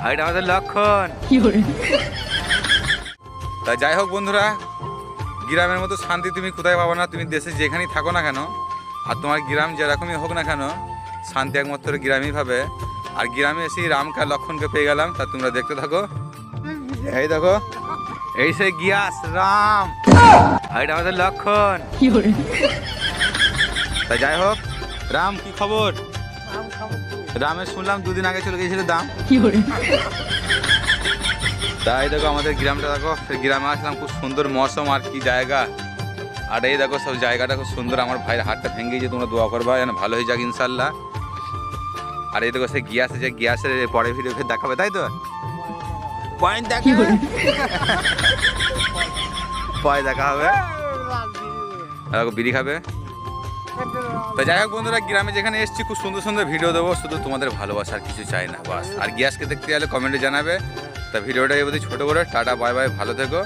আর এটা আমাদের লক্ষণ। তা যাই হোক বন্ধুরা, গ্রামের মতো শান্তি তুমি কোথায় পাবো না। তুমি দেশে যেখানেই থাকো না কেন, আর তোমার গ্রাম যেরকমই হোক না কেন, শান্তি একমাত্র গ্রামেই পাবে। আর গ্রামে এসে রামকা লক্ষণকে পেয়ে গেলাম। তা তোমরা দেখতে থাকো। এই দেখো, এই সেই গিয়াস রাম, আর এটা আমাদের লক্ষণ। তা যাই হোক, রাম কি খবর? রামের শুনলাম দুদিন আগে চলে গেছিল দাম। তাই দেখো আমাদের গ্রামটা, দেখো গ্রামে আসলাম, খুব সুন্দর মৌসুম আর কি জায়গা। আর এই দেখো সব জায়গাটা খুব সুন্দর। আমার ভাইয়ের হাতটা ভেঙে গিয়েছে, তোমরা দোয়া করবা যেন ভালো হয়ে যাক ইনশাল্লাহ। আর এই দেখো সেই গিয়াস আছে, গিয়াসের পরে ভিডিও দেখাবে, তাই তো পয়েন্ট দেখা হবে। বিড়ি খাবে। তো যাই হোক বন্ধুরা, গ্রামে যেখানে এসেছি খুব সুন্দর সুন্দর ভিডিও দেবো, শুধু তোমাদের ভালোবাসার কিছু চাই না বাস। আর গ্যাসকে দেখতে গেলে কমেন্টে জানাবে। তা ভিডিওটা এবার ছোটো করে টাটা বাই বাই, ভালো থেকো।